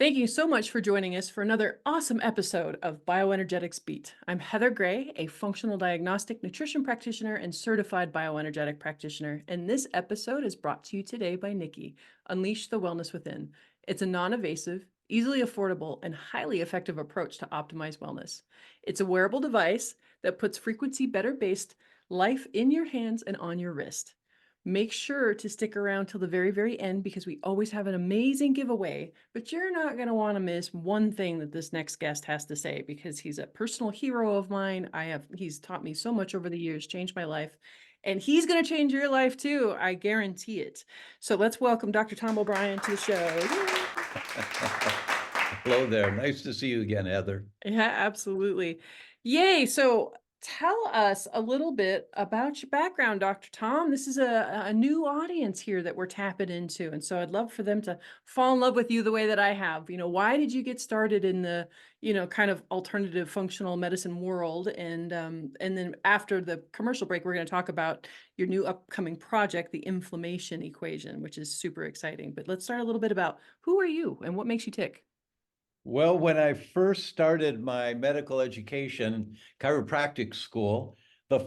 Thank you so much for joining us for another awesome episode of Bioenergetics Beat. I'm Heather Gray, a functional diagnostic nutrition practitioner and certified bioenergetic practitioner, and this episode is brought to you today by Nikki, Unleash the Wellness Within. It's a non-invasive, easily affordable, and highly effective approach to optimize wellness. It's a wearable device that puts frequency better based life in your hands and on your wrist. Make sure to stick around till the very, very end because we always have an amazing giveaway, but you're not going to want to miss one thing that this next guest has to say because he's a personal hero of mine. He's taught me so much over the years, changed my life, and he's going to change your life too. I guarantee it. So let's welcome Dr. Tom O'Brien to the show. Hello there. Nice to see you again, Heather. Yeah, absolutely. Yay. So tell us a little bit about your background, Dr. Tom. This is a new audience here that we're tapping into. And so I'd love for them to fall in love with you the way that I have. Why did you get started in the, kind of alternative functional medicine world? And then after the commercial break, we're going to talk about your new upcoming project, the inflammation equation, which is super exciting. But let's start a little bit about who are you and what makes you tick? Well, when I first started my medical education chiropractic school, the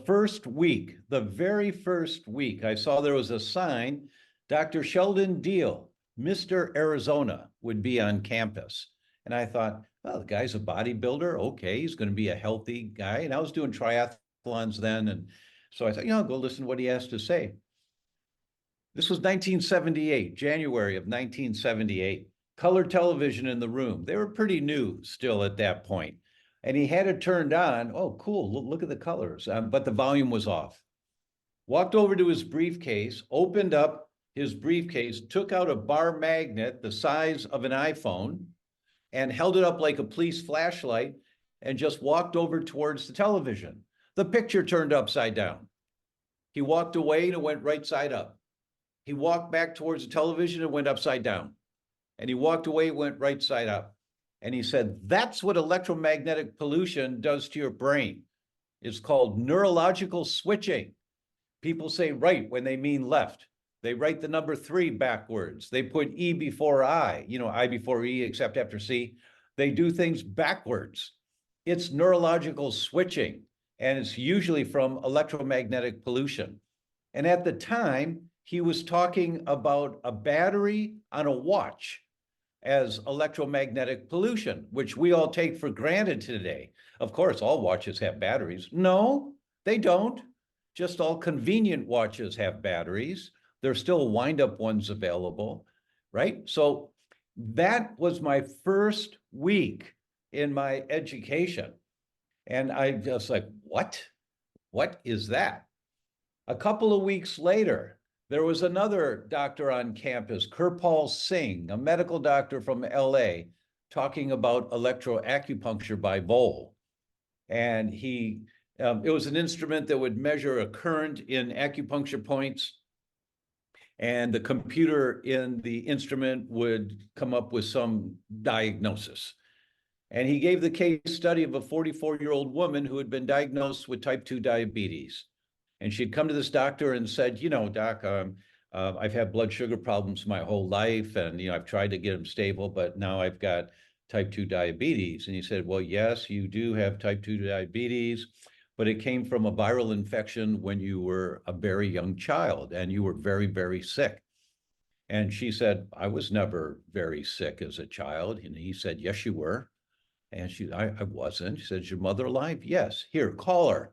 very first week, I saw there was a sign, Dr. Sheldon Deal, Mr. Arizona, would be on campus. And I thought, well, the guy's a bodybuilder. Okay, he's going to be a healthy guy. And I was doing triathlons then. And so I thought, I'll go listen to what he has to say. This was 1978, January of 1978. Color television in the room. They were pretty new still at that point. And he had it turned on. Oh, cool. Look at the colors. But the volume was off. Walked over to his briefcase, opened up his briefcase, took out a bar magnet the size of an iPhone, and held it up like a police flashlight and just walked over towards the television. The picture turned upside down. He walked away and it went right side up. He walked back towards the television and went upside down. And he walked away, went right side up. And he said, that's what electromagnetic pollution does to your brain. It's called neurological switching. People say right when they mean left. They write the number 3 backwards. They put E before I, I before E, except after C. They do things backwards. It's neurological switching, and it's usually from electromagnetic pollution. And at the time, he was talking about a battery on a watch as electromagnetic pollution, which we all take for granted today. Of course, all watches have batteries. No, they don't. Just all convenient watches have batteries. There's still wind-up ones available, right? So that was my first week in my education. And I just like, what? What is that? A couple of weeks later, there was another doctor on campus, Kirpal Singh, a medical doctor from LA, talking about electroacupuncture by Vol. And it was an instrument that would measure a current in acupuncture points. And the computer in the instrument would come up with some diagnosis. And he gave the case study of a 44-year-old woman who had been diagnosed with type 2 diabetes. And she'd come to this doctor and said, doc, I've had blood sugar problems my whole life. And, I've tried to get them stable, but now I've got type 2 diabetes. And he said, well, yes, you do have type 2 diabetes, but it came from a viral infection when you were a very young child and you were very, very sick. And she said, I was never very sick as a child. And he said, yes, you were. And I wasn't. She said, is your mother alive? Yes. Here, call her.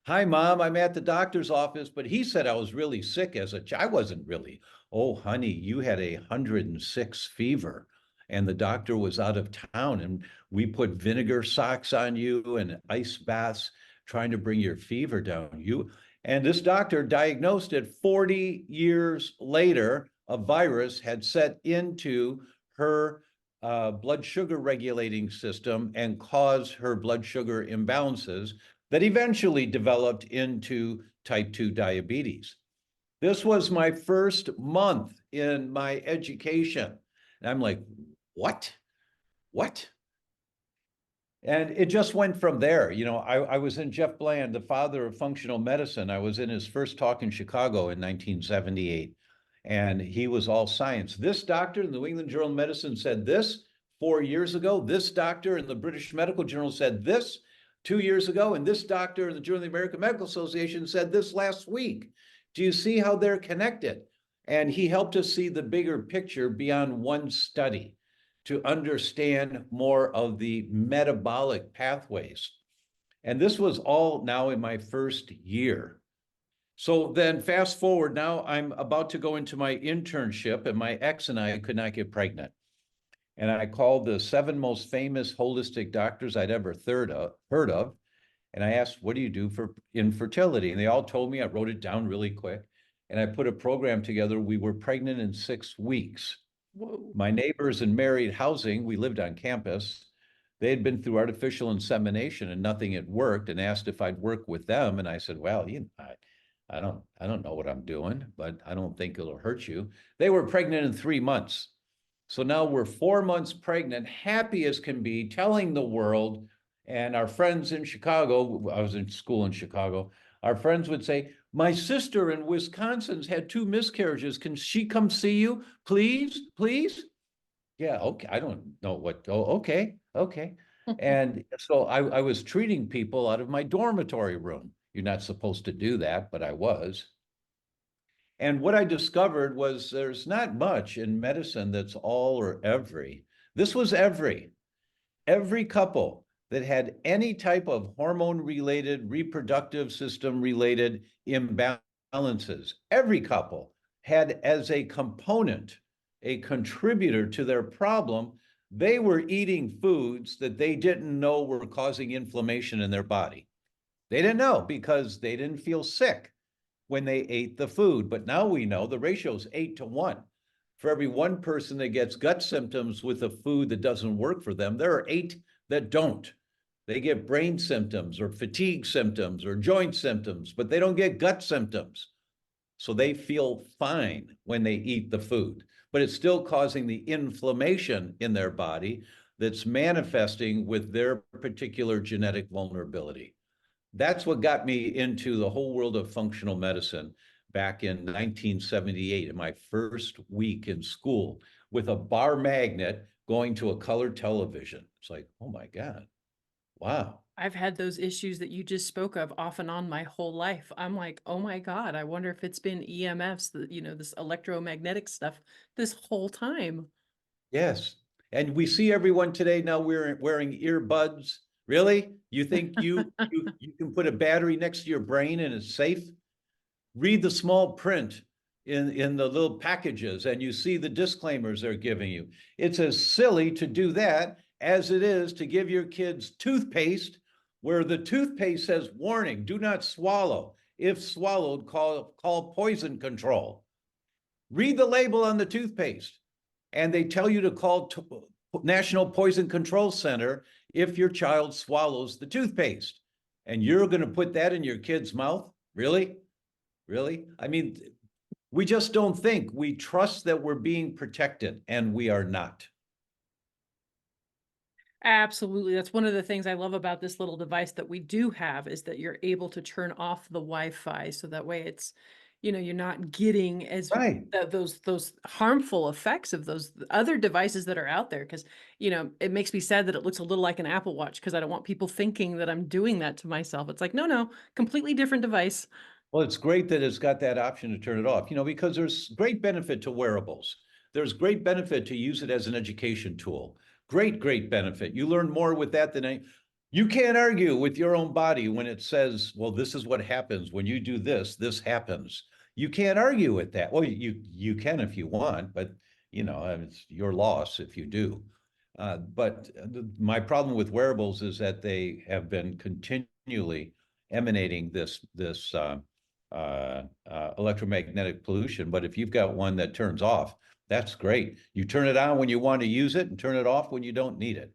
Hi, Mom, I'm at the doctor's office, but he said I was really sick as a child. I wasn't really. Oh, honey, you had 106 fever, and the doctor was out of town, and we put vinegar socks on you and ice baths trying to bring your fever down. And this doctor diagnosed it 40 years later. A virus had set into her blood sugar regulating system and caused her blood sugar imbalances that eventually developed into type 2 diabetes. This was my first month in my education. And I'm like, what? And it just went from there. I was in Jeff Bland, the father of functional medicine. I was in his first talk in Chicago in 1978. And he was all science. This doctor in the New England Journal of Medicine said this 4 years ago. This doctor in the British Medical Journal said this 2 years ago, and this doctor in the Journal of the American Medical Association said this last week. Do you see how they're connected? And he helped us see the bigger picture beyond one study to understand more of the metabolic pathways. And this was all now in my first year. So then fast forward, now I'm about to go into my internship, and my ex and I could not get pregnant. And I called the 7 most famous holistic doctors I'd ever heard of. And I asked, what do you do for infertility? And they all told me. I wrote it down really quick. And I put a program together. We were pregnant in 6 weeks. Whoa. My neighbors in Married Housing, we lived on campus. They had been through artificial insemination and nothing had worked, and asked if I'd work with them. And I said, well, I don't know what I'm doing, but I don't think it'll hurt you. They were pregnant in 3 months. So now we're 4 months pregnant, happy as can be, telling the world. And our friends in Chicago, I was in school in Chicago, our friends would say, my sister in Wisconsin's had 2 miscarriages. Can she come see you? Please, please? Yeah, okay. I don't know what. Oh, okay, okay. And so I was treating people out of my dormitory room. You're not supposed to do that, but I was. And what I discovered was there's not much in medicine that's all or every. This was every couple that had any type of hormone related, reproductive system related imbalances, every couple had as a component, a contributor to their problem, they were eating foods that they didn't know were causing inflammation in their body. They didn't know because they didn't feel sick when they ate the food. But now we know the ratio is 8-1. For every 1 person that gets gut symptoms with a food that doesn't work for them, there are 8 that don't. They get brain symptoms or fatigue symptoms or joint symptoms, but they don't get gut symptoms. So they feel fine when they eat the food, but it's still causing the inflammation in their body that's manifesting with their particular genetic vulnerability. That's what got me into the whole world of functional medicine back in 1978, in my first week in school, with a bar magnet going to a color television. It's like, oh my God, wow. I've had those issues that you just spoke of off and on my whole life. I'm like, oh my God, I wonder if it's been EMFs, this electromagnetic stuff this whole time. Yes. And we see everyone today now wearing earbuds. Really? You think you can put a battery next to your brain and it's safe? Read the small print in the little packages and you see the disclaimers they're giving you. It's as silly to do that as it is to give your kids toothpaste where the toothpaste says, warning, do not swallow. If swallowed, call poison control. Read the label on the toothpaste, and they tell you to call National Poison Control Center if your child swallows the toothpaste. And you're going to put that in your kid's mouth? Really? Really? I mean, we just don't think. We trust that we're being protected, and we are not. Absolutely. That's one of the things I love about this little device that we do have is that you're able to turn off the Wi-Fi. So that way it's, you're not getting as Right. those harmful effects of those other devices that are out there. Cause it makes me sad that it looks a little like an Apple Watch because I don't want people thinking that I'm doing that to myself. It's like, no, completely different device. Well, it's great that it's got that option to turn it off, because there's great benefit to wearables. There's great benefit to use it as an education tool. Great benefit. You learn more with that than you can't argue with your own body when it says, well, this is what happens when you do this, this happens. You can't argue with that. Well, you can if you want, but it's your loss if you do. But my problem with wearables is that they have been continually emanating this electromagnetic pollution. But if you've got one that turns off, that's great. You turn it on when you want to use it and turn it off when you don't need it.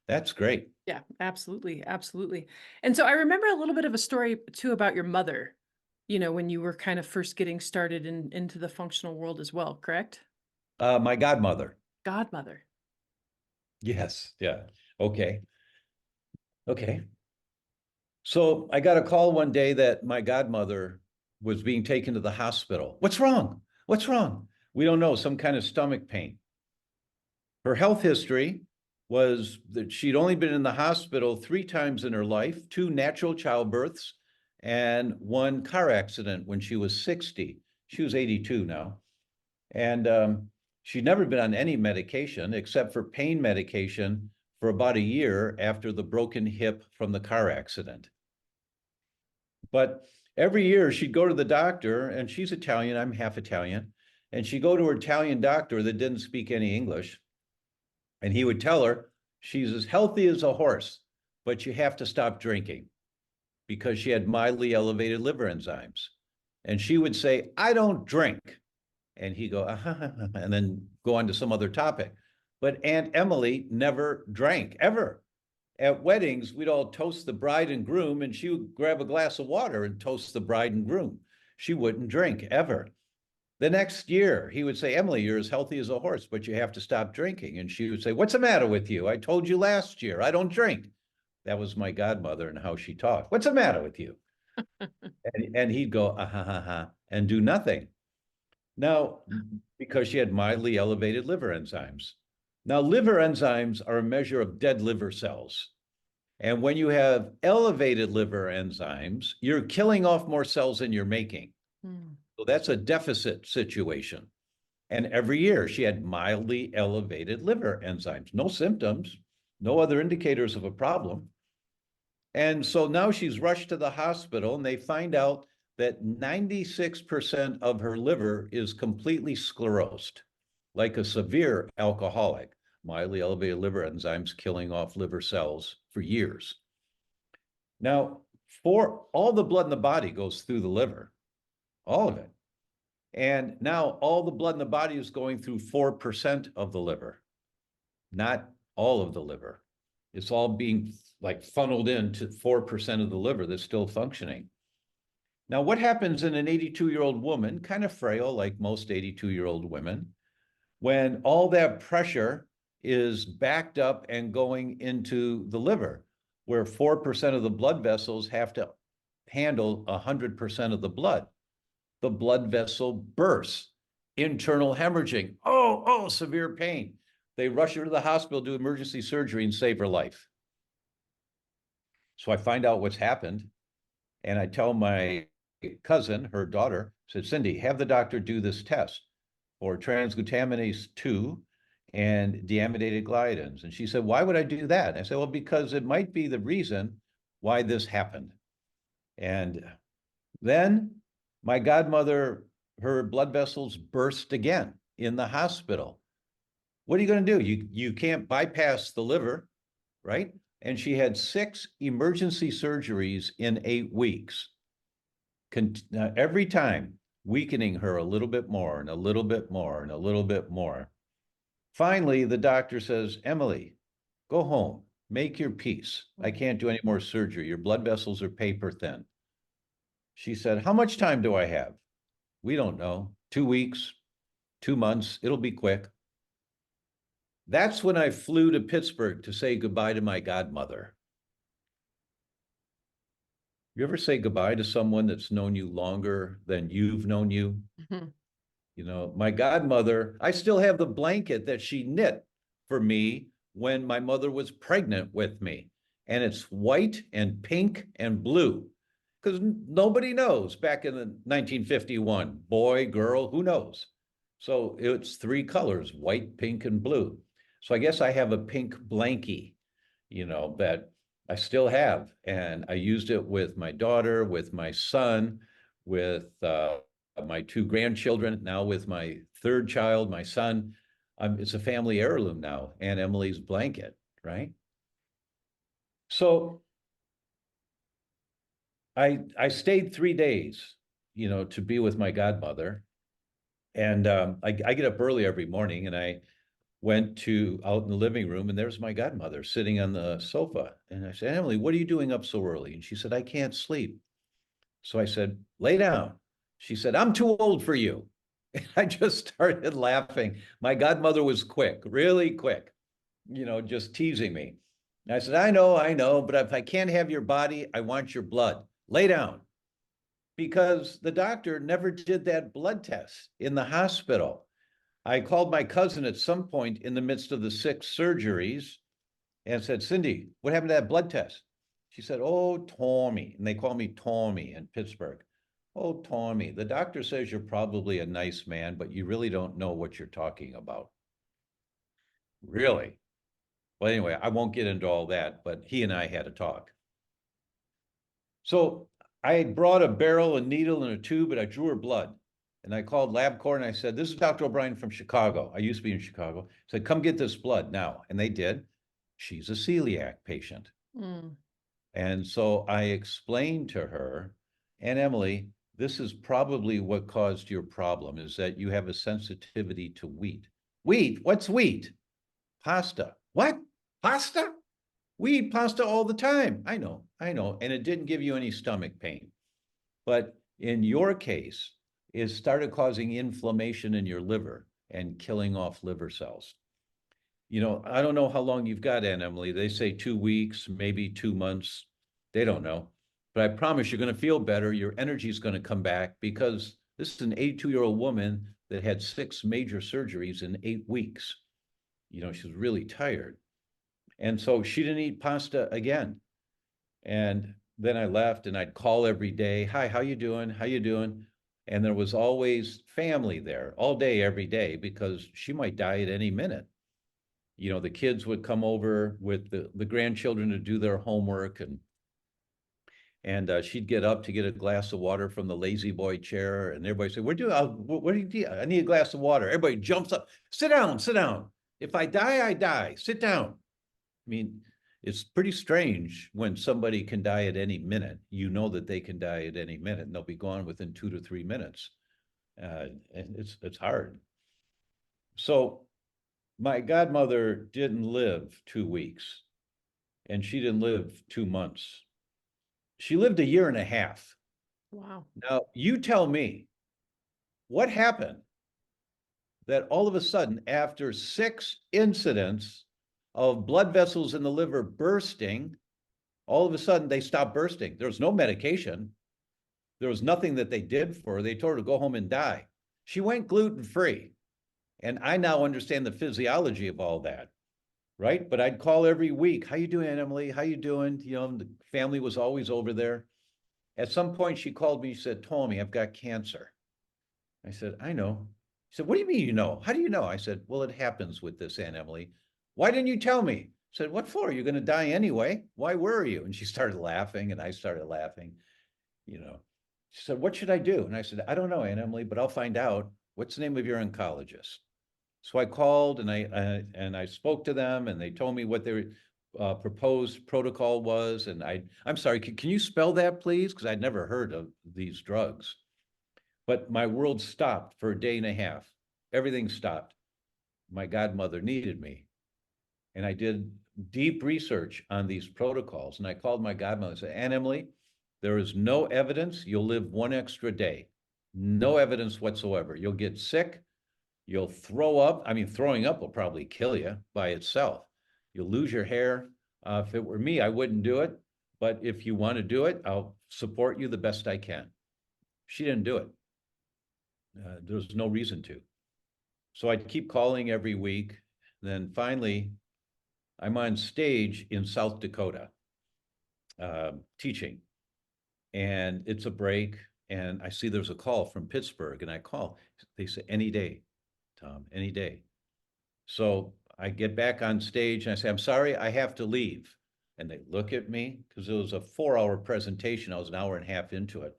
That's great. Yeah, absolutely. Absolutely. And so I remember a little bit of a story too about your mother, when you were kind of first getting started into the functional world as well, correct? My godmother. Godmother. Yes. Yeah. Okay. So I got a call one day that my godmother was being taken to the hospital. What's wrong? What's wrong? We don't know, some kind of stomach pain. Her health history was that she'd only been in the hospital 3 times in her life, 2 natural childbirths and 1 car accident when she was 60. She was 82 now. And she'd never been on any medication except for pain medication for about a year after the broken hip from the car accident. But every year she'd go to the doctor, and she's Italian, I'm half Italian, and she'd go to her Italian doctor that didn't speak any English, and he would tell her, she's as healthy as a horse, but you have to stop drinking because she had mildly elevated liver enzymes. And she would say, I don't drink. And he'd go, and then go on to some other topic. But Aunt Emily never drank, ever. At weddings, we'd all toast the bride and groom, and she would grab a glass of water and toast the bride and groom. She wouldn't drink, ever. The next year, he would say, Emily, you're as healthy as a horse, but you have to stop drinking. And she would say, what's the matter with you? I told you last year, I don't drink. That was my godmother and how she talked. What's the matter with you? And he'd go, and do nothing. Now, because she had mildly elevated liver enzymes. Now, liver enzymes are a measure of dead liver cells. And when you have elevated liver enzymes, you're killing off more cells than you're making. So that's a deficit situation. And every year she had mildly elevated liver enzymes, no symptoms, no other indicators of a problem. And so now she's rushed to the hospital, and they find out that 96% of her liver is completely sclerosed, like a severe alcoholic, mildly elevated liver enzymes killing off liver cells for years. Now, for all the blood in the body goes through the liver, all of it. And now all the blood in the body is going through 4% of the liver, not all of the liver. It's all being like funneled into 4% of the liver that's still functioning. Now, what happens in an 82-year-old woman, kind of frail, like most 82-year-old women, when all that pressure is backed up and going into the liver, where 4% of the blood vessels have to handle 100% of the blood? The blood vessel bursts, internal hemorrhaging. Oh, severe pain. They rush her to the hospital, do emergency surgery, and save her life. So I find out what's happened, and I tell my cousin, her daughter, said, Cindy, have the doctor do this test for transglutaminase 2 and deamidated gliadins. And she said, why would I do that? And I said, well, because it might be the reason why this happened. And then my godmother, her blood vessels burst again in the hospital. What are you going to do? You can't bypass the liver, right? And she had 6 emergency surgeries in 8 weeks. Every time weakening her a little bit more and a little bit more and a little bit more. Finally, the doctor says, Emily, go home, make your peace. I can't do any more surgery. Your blood vessels are paper thin. She said, how much time do I have? We don't know. 2 weeks, 2 months, it'll be quick. That's when I flew to Pittsburgh to say goodbye to my godmother. You ever say goodbye to someone that's known you longer than you've known you? Mm-hmm. You know, my godmother, I still have the blanket that she knit for me when my mother was pregnant with me. And it's white and pink and blue, because nobody knows back in the 1951, boy, girl, who knows? So it's 3 colors, white, pink, and blue. So I guess I have a pink blankie, you know, that I still have. And I used it with my daughter, with my son, with my 2 grandchildren, now with my 3rd child, my son. It's a family heirloom now, Aunt Emily's blanket, right? So I stayed 3 days, you know, to be with my godmother. And I get up early every morning, and I went out in the living room, and there's my godmother sitting on the sofa. And I said, Emily, what are you doing up so early? And she said, I can't sleep. So I said, lay down. She said, I'm too old for you. And I just started laughing. My godmother was quick, really quick, you know, just teasing me. And I said, I know, but if I can't have your body, I want your blood. Lay down. Because the doctor never did that blood test in the hospital. I called my cousin at some point in the midst of the 6 surgeries, and said, Cindy, what happened to that blood test? She said, oh, Tommy. And they call me Tommy in Pittsburgh. Oh, Tommy, the doctor says you're probably a nice man, but you really don't know what you're talking about. Really? Well, anyway, I won't get into all that, but he and I had a talk. So I brought a barrel, a needle, and a tube, and I drew her blood. And I called LabCorp and I said, this is Dr. O'Brien from Chicago. I used to be in Chicago. I said, come get this blood now. And they did. She's a celiac patient. Mm. And so I explained to her, and Emily, this is probably what caused your problem, is that you have a sensitivity to wheat. Wheat? What's wheat? Pasta. What? Pasta? We eat pasta all the time. I know. And it didn't give you any stomach pain. But in your case, it started causing inflammation in your liver and killing off liver cells. I don't know how long you've got, Aunt Emily. They say 2 weeks, maybe 2 months. They don't know. But I promise you're going to feel better. Your energy is going to come back because this is an 82-year-old woman that had 6 major surgeries in 8 weeks. She's really tired. And so she didn't eat pasta again. And then I left and I'd call every day. Hi, how you doing? How you doing? And there was always family there all day, every day, because she might die at any minute. The kids would come over with the grandchildren to do their homework, and she'd get up to get a glass of water from the lazy boy chair, and everybody said, what do you need? I need a glass of water. Everybody jumps up, sit down, sit down. If I die, I die, sit down. I mean, it's pretty strange when somebody can die at any minute. You know that they can die at any minute, and they'll be gone within 2 to 3 minutes. And it's hard. So my godmother didn't live 2 weeks, and she didn't live 2 months. She lived a year and a half. Wow. Now, you tell me, what happened that all of a sudden, after 6 incidents of blood vessels in the liver bursting, all of a sudden they stopped bursting? There was no medication. There was nothing that they did for her. They told her to go home and die. She went gluten-free. And I now understand the physiology of all that, right? But I'd call every week. How you doing, Aunt Emily? How you doing? The family was always over there. At some point, she called me. She said, Tommy, I've got cancer. I said, I know. She said, what do you mean you know? How do you know? I said, well, it happens with this, Aunt Emily. Why didn't you tell me? I said, what for? You're going to die anyway. Why worry you? And she started laughing, and I started laughing. She said, what should I do? And I said, I don't know, Aunt Emily, but I'll find out. What's the name of your oncologist? So I called and I spoke to them, and they told me what their proposed protocol was. And I'm sorry, can you spell that, please? Because I'd never heard of these drugs. But my world stopped for a day and a half. Everything stopped. My godmother needed me. And I did deep research on these protocols. And I called my godmother and said, Aunt Emily, there is no evidence you'll live 1 extra day. No evidence whatsoever. You'll get sick. You'll throw up. I mean, throwing up will probably kill you by itself. You'll lose your hair. If it were me, I wouldn't do it. But if you want to do it, I'll support you the best I can. She didn't do it. There's no reason to. So I'd keep calling every week. Then finally, I'm on stage in South Dakota teaching. And it's a break. And I see there's a call from Pittsburgh. And I call. They say, any day, Tom, any day. So I get back on stage and I say, I'm sorry, I have to leave. And they look at me because it was a 4-hour presentation. I was an hour and a half into it.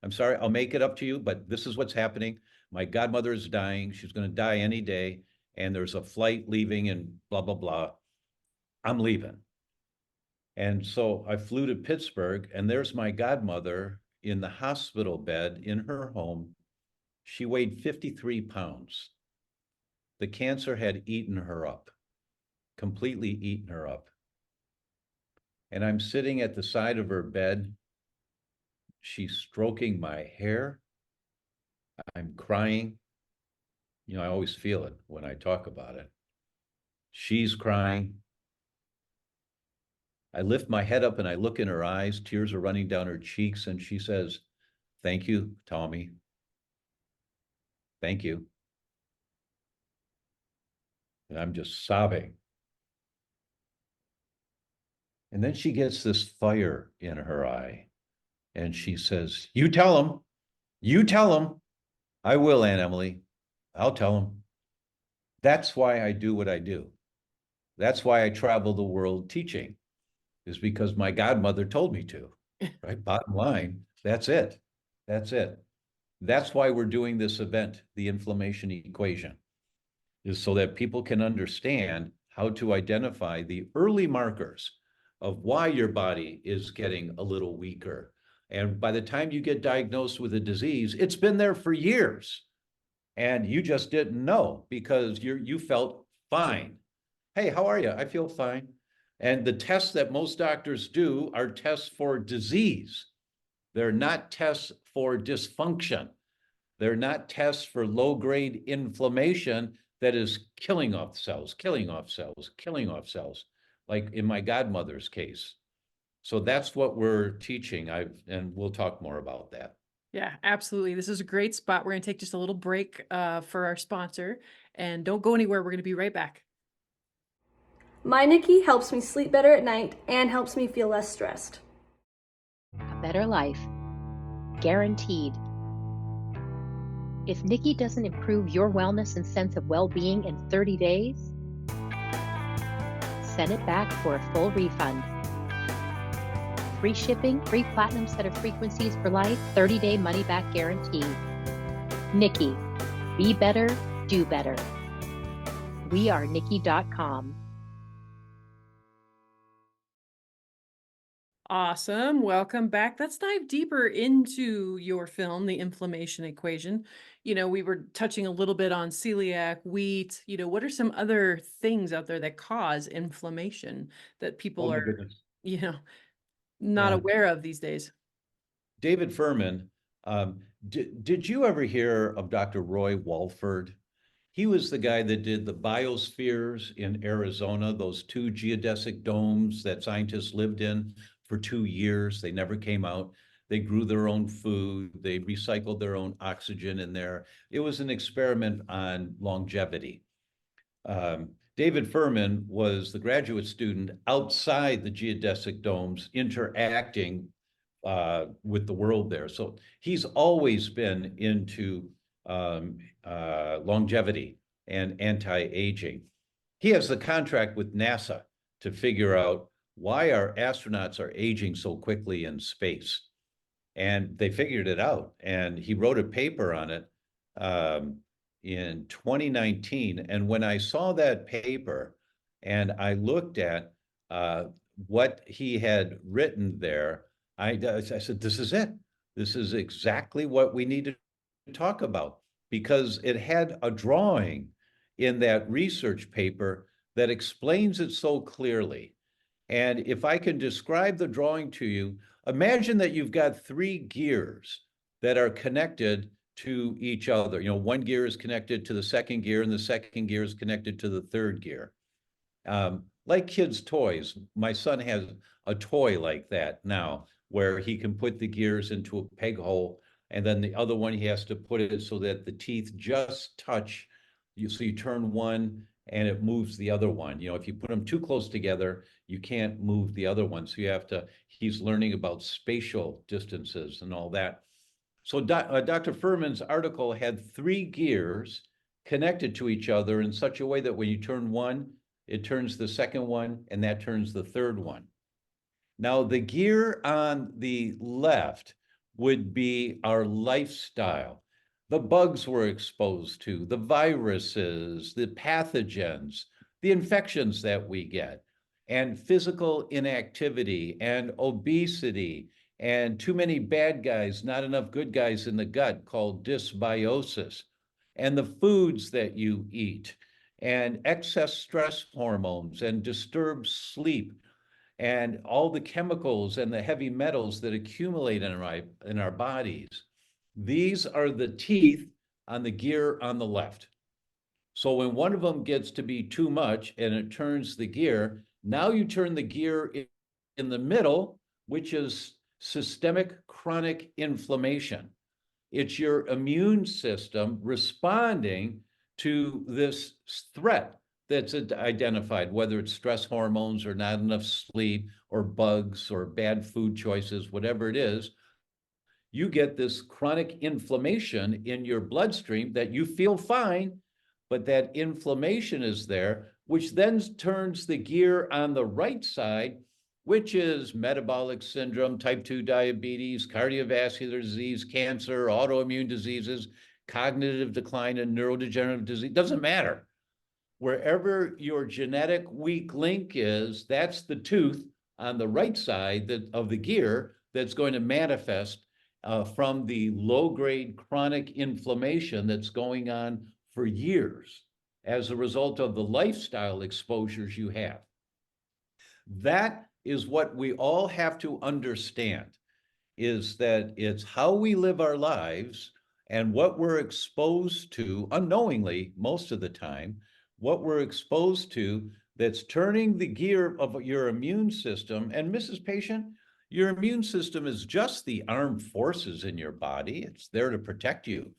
I'm sorry, I'll make it up to you, but this is what's happening. My godmother is dying. She's going to die any day. And there's a flight leaving and blah, blah, blah. I'm leaving. And so I flew to Pittsburgh, and there's my godmother in the hospital bed in her home. She weighed 53 pounds. The cancer had eaten her up, completely eaten her up. And I'm sitting at the side of her bed. She's stroking my hair. I'm crying. I always feel it when I talk about it. She's crying. I lift my head up and I look in her eyes. Tears are running down her cheeks. And she says, thank you, Tommy. Thank you. And I'm just sobbing. And then she gets this fire in her eye. And she says, you tell him, you tell him. I will, Aunt Emily. I'll tell him. That's why I do what I do. That's why I travel the world teaching, is because my godmother told me to, right? Bottom line, that's it. That's it. That's why we're doing this event, the inflammation equation, is so that people can understand how to identify the early markers of why your body is getting a little weaker. And by the time you get diagnosed with a disease, it's been there for years and you just didn't know because you felt fine. Hey, how are you? I feel fine. And the tests that most doctors do are tests for disease. They're not tests for dysfunction. They're not tests for low-grade inflammation that is killing off cells, killing off cells, killing off cells, like in my godmother's case. So that's what we're teaching. And we'll talk more about that. Yeah, absolutely. This is a great spot. We're going to take just a little break for our sponsor, and don't go anywhere. We're going to be right back. My Nikki helps me sleep better at night and helps me feel less stressed. A better life, guaranteed. If Nikki doesn't improve your wellness and sense of well-being in 30 days, send it back for a full refund. Free shipping, free platinum set of frequencies for life, 30-day money-back guarantee. Nikki, be better, do better. We are Nikki.com. Awesome. Welcome back. Let's dive deeper into your film, The Inflammation Equation. We were touching a little bit on celiac, wheat. What are some other things out there that cause inflammation that people Oh my are, goodness. not Yeah. aware of these days? David Furman, did you ever hear of Dr. Roy Walford? He was the guy that did the biospheres in Arizona, those two geodesic domes that scientists lived in for 2 years. They never came out. They grew their own food. They recycled their own oxygen in there. It was an experiment on longevity. David Furman was the graduate student outside the geodesic domes interacting with the world there. So he's always been into longevity and anti-aging. He has the contract with NASA to figure out why our astronauts are aging so quickly in space. And they figured it out. And he wrote a paper on it in 2019. And when I saw that paper and I looked at what he had written there, I said, this is it. This is exactly what we need to talk about, because it had a drawing in that research paper that explains it so clearly. And if I can describe the drawing to you, imagine that you've got three gears that are connected to each other. One gear is connected to the second gear, and the second gear is connected to the third gear. Like kids' toys, my son has a toy like that now, where he can put the gears into a peg hole, and then the other one he has to put it so that the teeth just touch. So you turn one and it moves the other one. If you put them too close together, you can't move the other one. So he's learning about spatial distances and all that. So Dr. Furman's article had three gears connected to each other in such a way that when you turn one, it turns the second one, and that turns the third one. Now, the gear on the left would be our lifestyle, the bugs we're exposed to, the viruses, the pathogens, the infections that we get, and physical inactivity and obesity and too many bad guys, not enough good guys in the gut, called dysbiosis, and the foods that you eat, and excess stress hormones and disturbed sleep, and all the chemicals and the heavy metals that accumulate in our bodies. These are the teeth on the gear on the left. So when one of them gets to be too much and it turns the gear, now you turn the gear in the middle, which is systemic chronic inflammation. It's your immune system responding to this threat that's identified, whether it's stress hormones or not enough sleep or bugs or bad food choices, whatever it is, you get this chronic inflammation in your bloodstream that you feel fine, but that inflammation is there, which then turns the gear on the right side, which is metabolic syndrome, type 2 diabetes, cardiovascular disease, cancer, autoimmune diseases, cognitive decline, and neurodegenerative disease. Doesn't matter. Wherever your genetic weak link is, that's the tooth on the right side of the gear that's going to manifest from the low-grade chronic inflammation that's going on for years as a result of the lifestyle exposures you have. That is what we all have to understand, is that it's how we live our lives and what we're exposed to unknowingly most of the time, what we're exposed to that's turning the gear of your immune system. And Mrs. Patient, your immune system is just the armed forces in your body. It's there to protect you.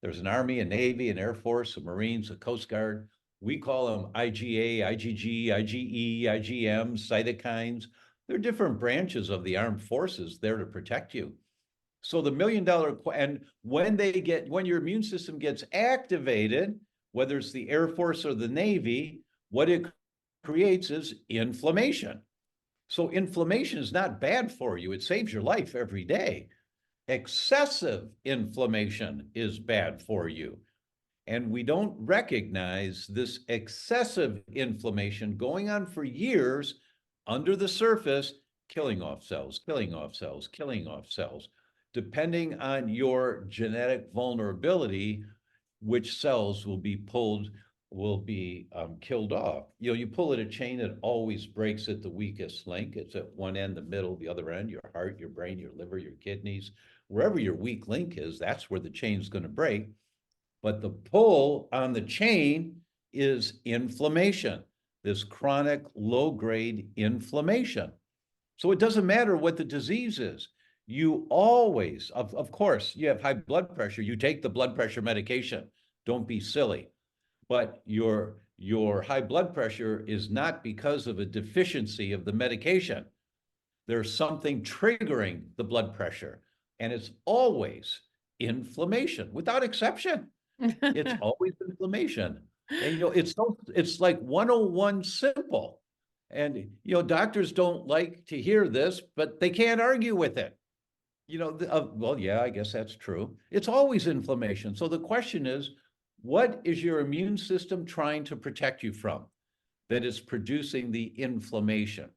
There's an Army, a Navy, an Air Force, a Marines, a Coast Guard. We call them IgA, IgG, IgE, IgM, cytokines. They're different branches of the armed forces there to protect you. So the $1 million, and when your immune system gets activated, whether it's the Air Force or the Navy, what it creates is inflammation. So inflammation is not bad for you. It saves your life every day. Excessive inflammation is bad for you. And we don't recognize this excessive inflammation going on for years under the surface, killing off cells, killing off cells, killing off cells. Depending on your genetic vulnerability, which cells will be killed off. You know, you pull at a chain, it always breaks at the weakest link. It's at one end, the middle, the other end, your heart, your brain, your liver, your kidneys. Wherever your weak link is, that's where the chain's going to break. But the pull on the chain is inflammation, this chronic low-grade inflammation. So it doesn't matter what the disease is. You always, of course, you have high blood pressure, you take the blood pressure medication. Don't be silly. But your high blood pressure is not because of a deficiency of the medication. There's something triggering the blood pressure, and it's always inflammation, without exception. It's always inflammation. And you know, it's like 101 simple. And you know, doctors don't like to hear this, but they can't argue with it. You know, well, yeah, I guess that's true. It's always inflammation. So the question is, what is your immune system trying to protect you from that is producing the inflammation?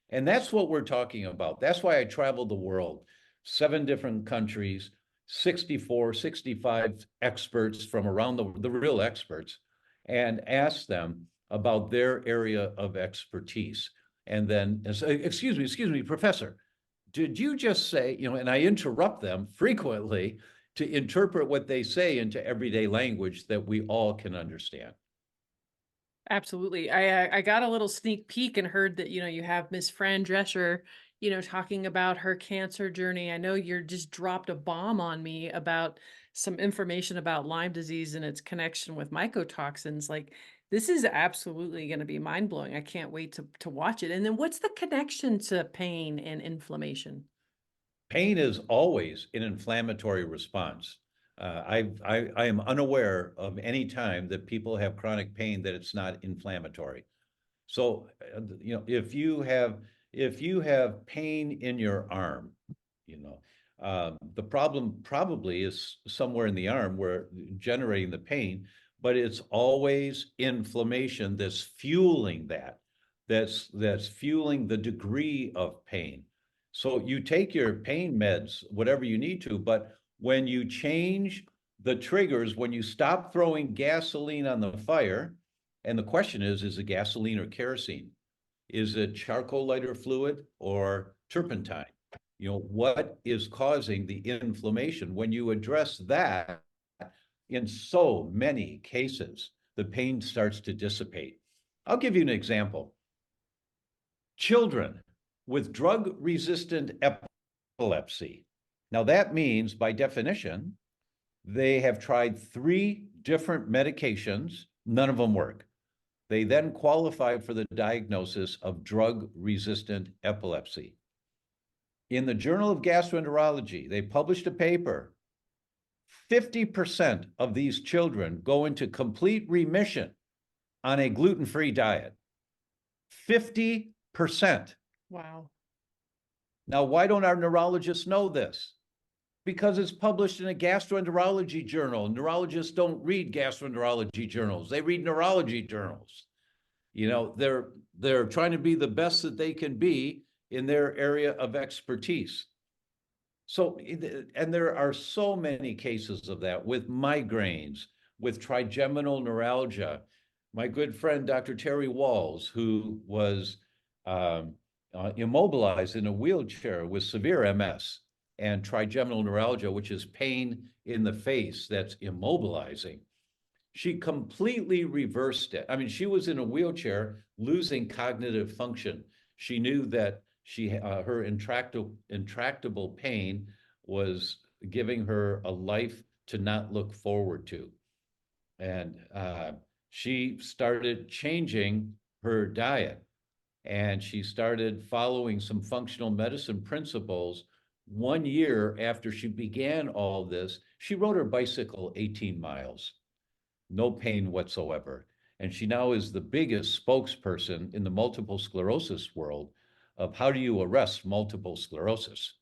And that's what we're talking about. That's why I traveled the world, 7 different countries, 64, 65 experts from around the real experts, and asked them about their area of expertise. And then, excuse me, professor, did you just say, you know, and I interrupt them frequently to interpret what they say into everyday language that we all can understand. Absolutely. I got a little sneak peek and heard that, you have Miss Fran Drescher, talking about her cancer journey. I know you're just dropped a bomb on me about some information about Lyme disease and its connection with mycotoxins. Like, this is absolutely going to be mind blowing. I can't wait to watch it. And then what's the connection to pain and inflammation? Pain is always an inflammatory response. I am unaware of any time that people have chronic pain that it's not inflammatory. So, if you have pain in your arm, the problem probably is somewhere in the arm where generating the pain, but it's always inflammation that's fueling that's fueling the degree of pain. So you take your pain meds, whatever you need to, but when you change the triggers, when you stop throwing gasoline on the fire, and the question is it gasoline or kerosene? Is it charcoal lighter fluid or turpentine? What is causing the inflammation? When you address that, in so many cases, the pain starts to dissipate. I'll give you an example. Children with drug-resistant epilepsy. Now that means, by definition, they have tried 3 different medications, none of them work. They then qualified for the diagnosis of drug-resistant epilepsy. In the Journal of Gastroenterology, they published a paper. 50% of these children go into complete remission on a gluten-free diet. 50%. Wow. Now, why don't our neurologists know this? Because it's published in a gastroenterology journal. Neurologists don't read gastroenterology journals. They read neurology journals. You know, they're trying to be the best that they can be in their area of expertise. So, and there are so many cases of that with migraines, with trigeminal neuralgia. My good friend, Dr. Terry Walls, who was immobilized in a wheelchair with severe MS and trigeminal neuralgia, which is pain in the face that's immobilizing. She completely reversed it. I mean, she was in a wheelchair, losing cognitive function. She knew that her intractable pain was giving her a life to not look forward to. And she started changing her diet, and she started following some functional medicine principles. 1 year after she began all this, she rode her bicycle 18 miles, no pain whatsoever. And she now is the biggest spokesperson in the multiple sclerosis world of how do you arrest multiple sclerosis.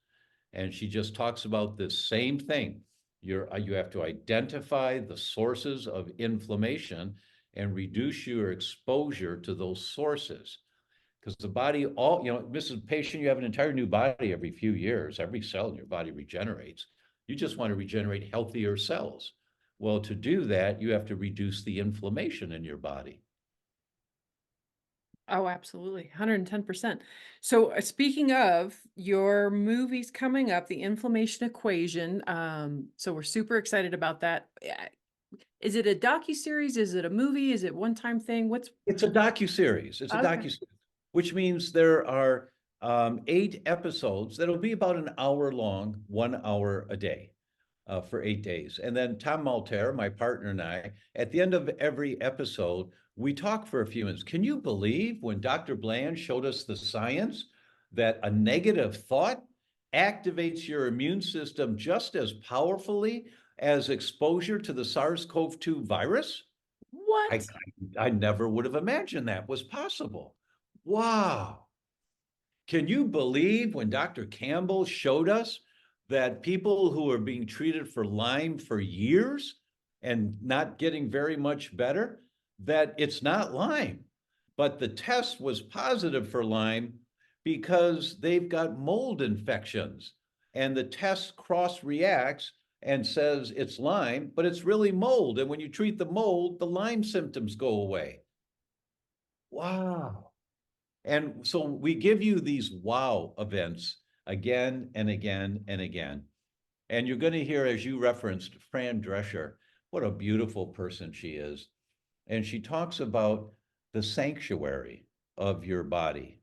And she just talks about this same thing. You have to identify the sources of inflammation and reduce your exposure to those sources. Because the body, Mrs. Patient, you have an entire new body every few years. Every cell in your body regenerates. You just want to regenerate healthier cells. Well, to do that, you have to reduce the inflammation in your body. Oh, absolutely. 110%. So speaking of your movies coming up, The Inflammation Equation, so we're super excited about that. Is it a docuseries? Is it a movie? Is it one-time thing? It's a docuseries. It's a Okay. docuseries, which means there are 8 episodes that'll be about an hour long, 1 hour a day. For 8 days. And then Tom Malter, my partner, and I, at the end of every episode, we talk for a few minutes. Can you believe when Dr. Bland showed us the science that a negative thought activates your immune system just as powerfully as exposure to the SARS-CoV-2 virus? What? I never would have imagined that was possible. Wow. Can you believe when Dr. Campbell showed us that people who are being treated for Lyme for years and not getting very much better, that it's not Lyme, but the test was positive for Lyme because they've got mold infections, and the test cross-reacts and says it's Lyme, but it's really mold. And when you treat the mold, the Lyme symptoms go away. Wow. And so we give you these wow events again and again and again. And you're going to hear, as you referenced, Fran Drescher, what a beautiful person she is. And she talks about the sanctuary of your body.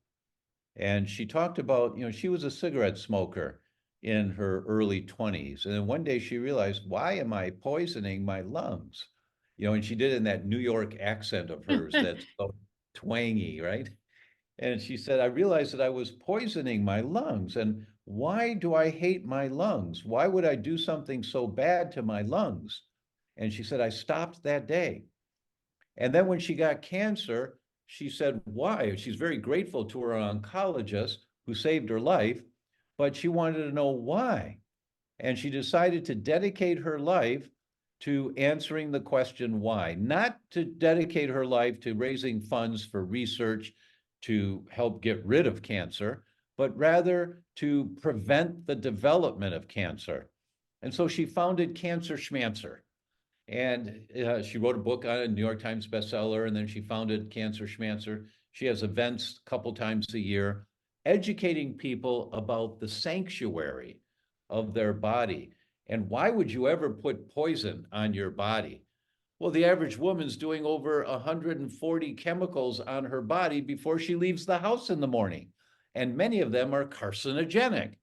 And she talked about, she was a cigarette smoker in her early 20s. And then one day she realized, why am I poisoning my lungs? And she did it in that New York accent of hers that's so twangy, right? And she said, I realized that I was poisoning my lungs. And why do I hate my lungs? Why would I do something so bad to my lungs? And she said, I stopped that day. And then when she got cancer, she said, why? She's very grateful to her oncologist who saved her life, but she wanted to know why. And she decided to dedicate her life to answering the question why, not to dedicate her life to raising funds for research to help get rid of cancer, but rather to prevent the development of cancer. And so she founded Cancer Schmancer. And she wrote a book on it, New York Times bestseller, and then she founded Cancer Schmancer. She has events a couple times a year, educating people about the sanctuary of their body. And why would you ever put poison on your body? Well, the average woman's doing over 140 chemicals on her body before she leaves the house in the morning. And many of them are carcinogenic,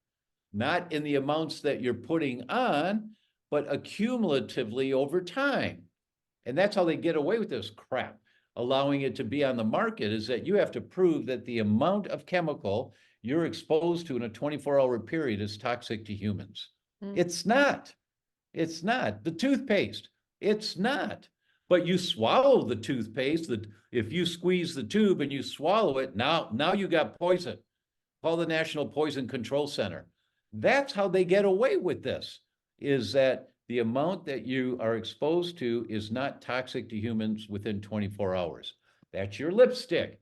not in the amounts that you're putting on, but accumulatively over time. And that's how they get away with this crap. allowing it to be on the market is that you have to prove that the amount of chemical you're exposed to in a 24-hour period is toxic to humans. It's not. It's not. The toothpaste, it's not. But you swallow the toothpaste, if you squeeze the tube and you swallow it, now you got poison. Call the National Poison Control Center. That's how they get away with this, is that the amount that you are exposed to is not toxic to humans within 24 hours. That's your lipstick.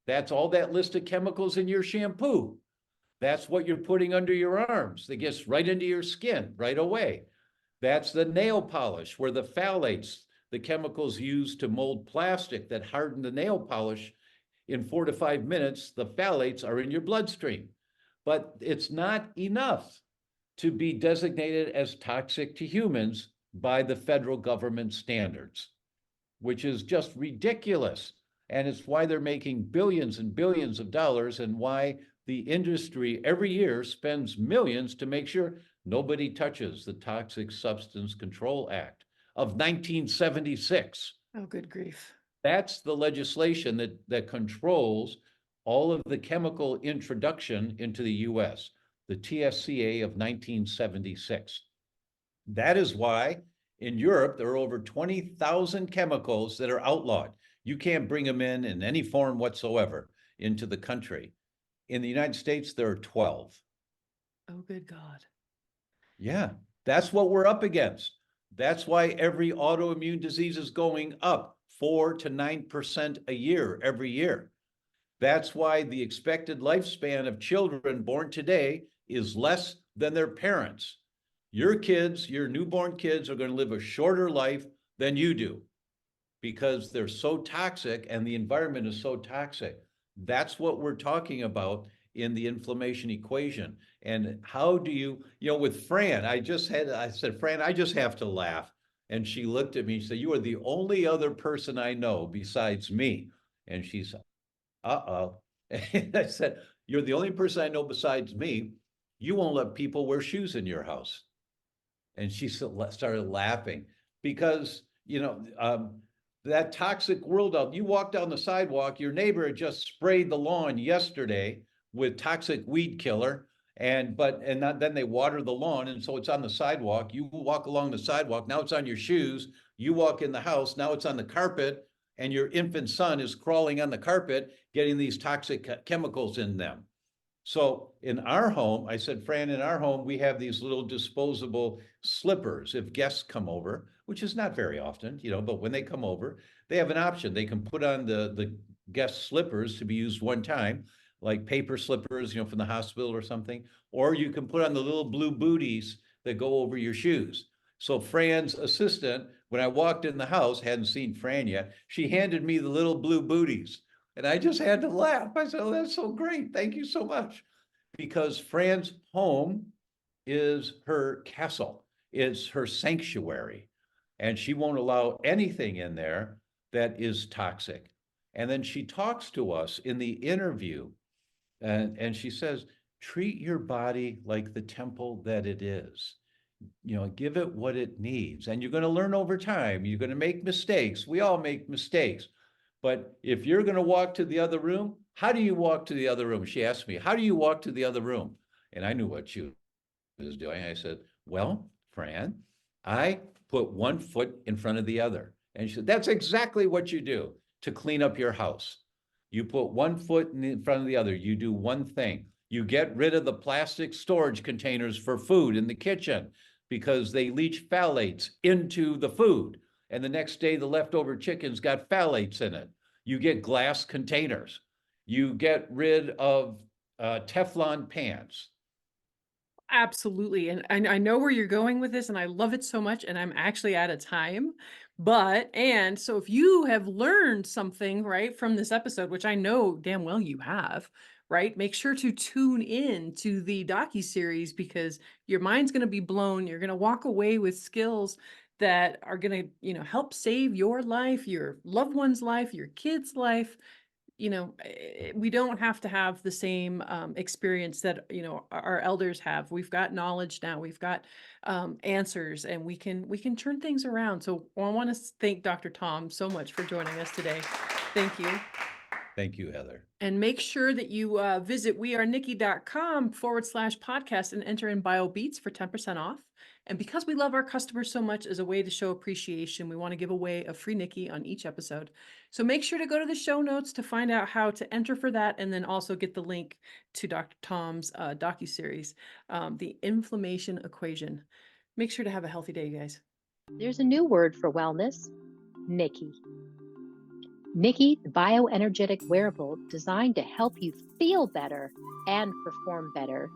That's all that list of chemicals in your shampoo. That's what you're putting under your arms. That gets right into your skin right away. That's the nail polish where the phthalates, the chemicals used to mold plastic that harden the nail polish, in 4 to 5 minutes, the phthalates are in your bloodstream. But it's not enough to be designated as toxic to humans by the federal government standards, which is just ridiculous. And it's why they're making billions and billions of dollars, and why the industry every year spends millions to make sure nobody touches the Toxic Substance Control Act of 1976. Oh, good grief. That's the legislation that controls all of the chemical introduction into the US, the TSCA of 1976. That is why in Europe, there are over 20,000 chemicals that are outlawed. You can't bring them in any form whatsoever into the country. In the United States, there are 12. Oh, good God. Yeah, that's what we're up against. That's why every autoimmune disease is going up 4 to 9% a year, every year. That's why the expected lifespan of children born today is less than their parents. Your kids, your newborn kids, are going to live a shorter life than you do because they're so toxic and the environment is so toxic. That's what we're talking about in the inflammation equation. And how do you with Fran, I said, Fran, I just have to laugh. And she looked at me and said, you are the only other person I know besides me. And she said, uh-oh. And I said, you're the only person I know besides me. You won't let people wear shoes in your house. And she started laughing because, that toxic world out, you walk down the sidewalk, your neighbor had just sprayed the lawn yesterday with toxic weed killer. Then they water the lawn. And so it's on the sidewalk. You walk along the sidewalk. Now it's on your shoes. You walk in the house. Now it's on the carpet. And your infant son is crawling on the carpet, getting these toxic chemicals in them. So in our home, I said, Fran, in our home, we have these little disposable slippers. If guests come over, which is not very often, but when they come over, they have an option. They can put on the guest slippers to be used one time, like paper slippers, from the hospital or something, or you can put on the little blue booties that go over your shoes. So Fran's assistant, when I walked in the house, hadn't seen Fran yet, she handed me the little blue booties. And I just had to laugh. I said, oh, that's so great. Thank you so much. Because Fran's home is her castle. It's her sanctuary. And she won't allow anything in there that is toxic. And then she talks to us in the interview and she says, treat your body like the temple that it is. Give it what it needs. And you're going to learn over time. You're going to make mistakes. We all make mistakes. But if you're going to walk to the other room, how do you walk to the other room? She asked me, how do you walk to the other room? And I knew what she was doing. I said, well, Fran, I put one foot in front of the other. And she said, that's exactly what you do to clean up your house. You put one foot in front of the other. You do one thing. You get rid of the plastic storage containers for food in the kitchen because they leach phthalates into the food. And the next day, the leftover chicken's got phthalates in it. You get glass containers. You get rid of Teflon pans. Absolutely. And I know where you're going with this, and I love it so much, and I'm actually out of time. So if you have learned something, right, from this episode, which I know damn well you have, right, make sure to tune in to the docuseries because your mind's going to be blown. You're going to walk away with skills that are going to, help save your life, your loved one's life, your kid's life. We don't have to have the same experience that, our elders have. We've got knowledge now. We've got answers, and we can turn things around. So I want to thank Dr. Tom so much for joining us today. Thank you. Thank you, Heather. And make sure that you visit wearenikki.com/podcast and enter in BioBeats for 10% off. And because we love our customers so much, as a way to show appreciation, we want to give away a free Nikki on each episode. So make sure to go to the show notes to find out how to enter for that, and then also get the link to Dr. Tom's docuseries, The Inflammation Equation. Make sure to have a healthy day, you guys. There's a new word for wellness, Nikki. Nikki, the bioenergetic wearable designed to help you feel better and perform better.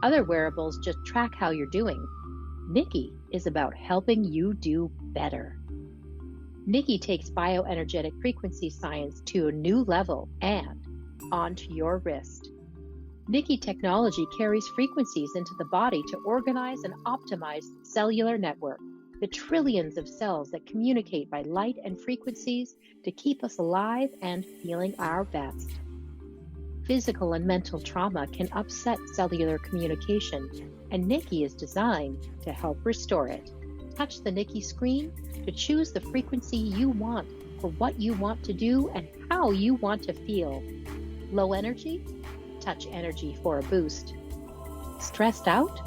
Other wearables just track how you're doing. Nikki is about helping you do better. Nikki takes bioenergetic frequency science to a new level and onto your wrist. Nikki technology carries frequencies into the body to organize and optimize the cellular network, the trillions of cells that communicate by light and frequencies to keep us alive and feeling our best. Physical and mental trauma can upset cellular communication, and Nikki is designed to help restore it. Touch the Nikki screen to choose the frequency you want for what you want to do and how you want to feel. Low energy? Touch energy for a boost. Stressed out?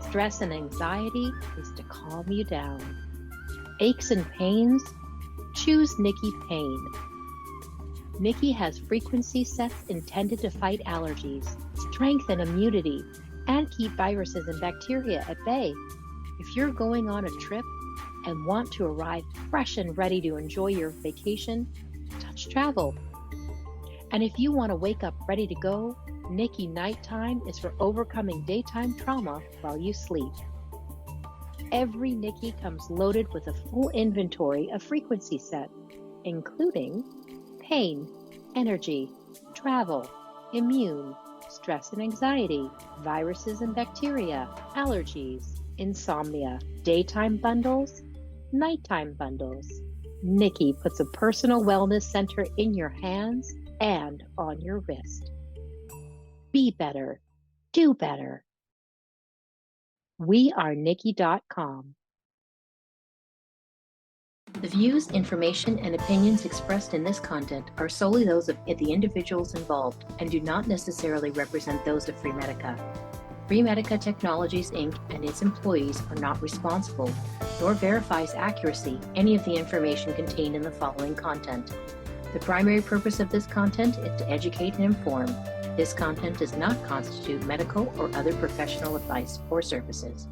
Stress and anxiety is to calm you down. Aches and pains? Choose Nikki Pain. Nikki has frequency sets intended to fight allergies, strengthen immunity, and keep viruses and bacteria at bay. If you're going on a trip and want to arrive fresh and ready to enjoy your vacation, touch travel. And if you want to wake up ready to go, Nikki Nighttime is for overcoming daytime trauma while you sleep. Every Nikki comes loaded with a full inventory of frequency set, including pain, energy, travel, immune, stress and anxiety, viruses and bacteria, allergies, insomnia, daytime bundles, nighttime bundles. Nikki puts a personal wellness center in your hands and on your wrist. Be better. Do better. wearenikki.com. The views, information, and opinions expressed in this content are solely those of the individuals involved and do not necessarily represent those of Freemedica. Freemedica Technologies, Inc. and its employees are not responsible, nor verifies accuracy any of the information contained in the following content. The primary purpose of this content is to educate and inform. This content does not constitute medical or other professional advice or services.